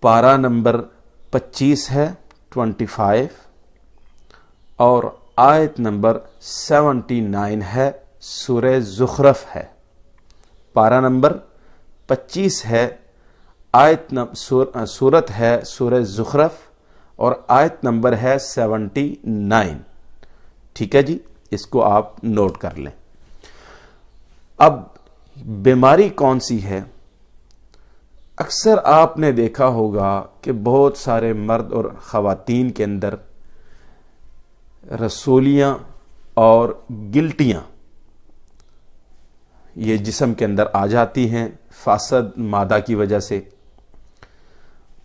पारा नंबर 25 है 25 और आयत नंबर 79 है, सूरह ज़ुखरफ है। पारा नंबर 25 है, सूरत है सूरह ज़ुखरफ और आयत नंबर है 79। ठीक है जी, इसको आप नोट कर लें। अब बीमारी कौन सी है? अक्सर आपने देखा होगा कि बहुत सारे मर्द और ख़वातीन के अंदर रसोलियाँ और गिल्टियाँ ये जिस्म के अंदर आ जाती हैं फासद मादा की वजह से।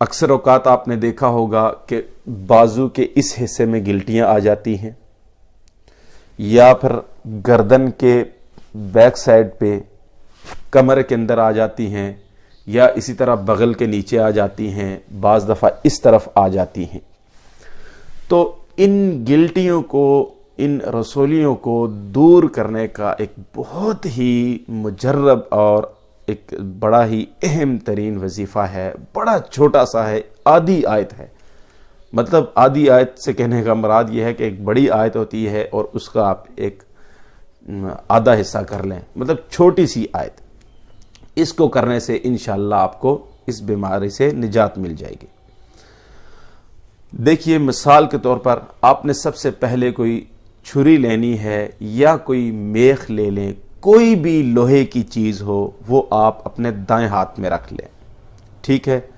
अक्सर औकात आपने देखा होगा कि बाजू के इस हिस्से में गिल्टियाँ आ जाती हैं, या फिर गर्दन के बैक साइड पे कमर के अंदर आ जाती हैं, या इसी तरह बगल के नीचे आ जाती हैं, बाज़ दफ़ा इस तरफ आ जाती हैं। तो इन गिल्टियों को, इन रसोलियों को दूर करने का एक बहुत ही मुजर्रब और एक बड़ा ही अहम तरीन वजीफ़ा है। बड़ा छोटा सा है, आधी आयत है। मतलब आधी आयत से कहने का मुराद यह है कि एक बड़ी आयत होती है और उसका आप एक आधा हिस्सा कर लें, मतलब छोटी सी आयत। इसको करने से इंशाअल्लाह आपको इस बीमारी से निजात मिल जाएगी। देखिए, मिसाल के तौर पर आपने सबसे पहले कोई छुरी लेनी है या कोई मेख ले लें, कोई भी लोहे की चीज़ हो वो आप अपने दाएं हाथ में रख लें। ठीक है,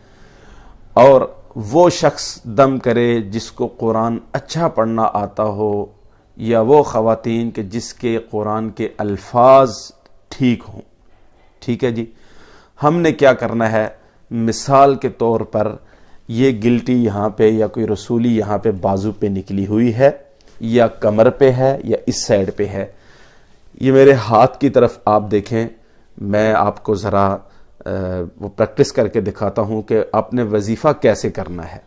और वो शख्स दम करे जिसको कुरान अच्छा पढ़ना आता हो, या वो ख़वातीन के जिसके कुरान के अल्फाज ठीक हों। ठीक है जी, हमने क्या करना है, मिसाल के तौर पर ये गिल्टी यहाँ पे या कोई रसूली यहाँ पे बाजू पे निकली हुई है, या कमर पे है, या इस साइड पे है। ये मेरे हाथ की तरफ आप देखें, मैं आपको ज़रा वो प्रैक्टिस करके दिखाता हूँ कि आपने वजीफ़ा कैसे करना है।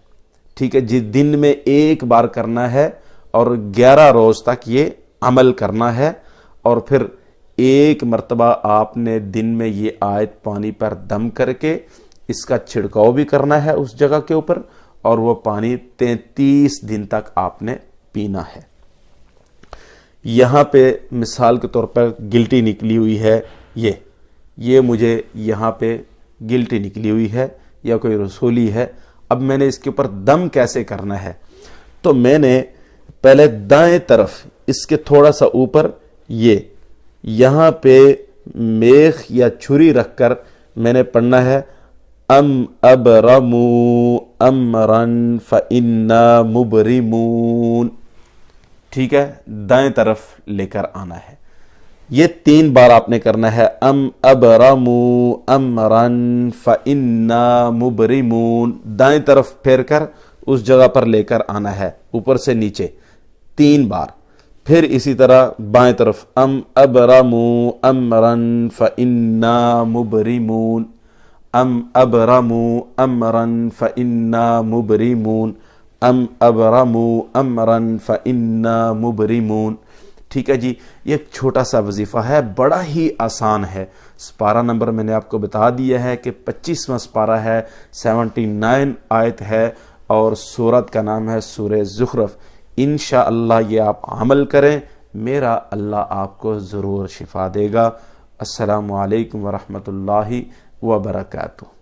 ठीक है जी, दिन में एक बार करना है और 11 रोज़ तक ये अमल करना है, और फिर एक मर्तबा आपने दिन में ये आयत पानी पर दम करके इसका छिड़काव भी करना है उस जगह के ऊपर, और वो पानी 33 दिन तक आपने पीना है। यहाँ पे मिसाल के तौर पर गिल्टी निकली हुई है, ये मुझे यहाँ पे गिल्टी निकली हुई है या कोई रसोली है। अब मैंने इसके ऊपर दम कैसे करना है, तो मैंने पहले दाएं तरफ इसके थोड़ा सा ऊपर यहाँ पे मेख या छुरी रखकर मैंने पढ़ना है अम अबरमू अमरन फइन्ना मुबरिमून। ठीक है, दाएं तरफ लेकर आना है। ये 3 बार आपने करना है, अम अबरमू अमरन फइन्ना मुबरिमून। दाएं तरफ फेर कर उस जगह पर लेकर आना है, ऊपर से नीचे 3 बार। फिर इसी तरह बाएं तरफ अम अबरमू अमरन फइन्ना मुबरिमून, अम अबरमू अमरन फइन्ना मुबरिमून, अम अबरमू अमरन फइन्ना मुबरिमून। ठीक है जी, ये एक छोटा सा वजीफा है, बड़ा ही आसान है। स्पारा नंबर मैंने आपको बता दिया है कि 25वां स्पारा है, 79 आयत है और सूरत का नाम है सूरह ज़ुखरफ। इंशाअल्लाह ये आप अमल करें, मेरा अल्लाह आपको ज़रूर शिफा देगा। अस्सलामु अलैकुम व रहमतुल्लाहि व बरकातुहू।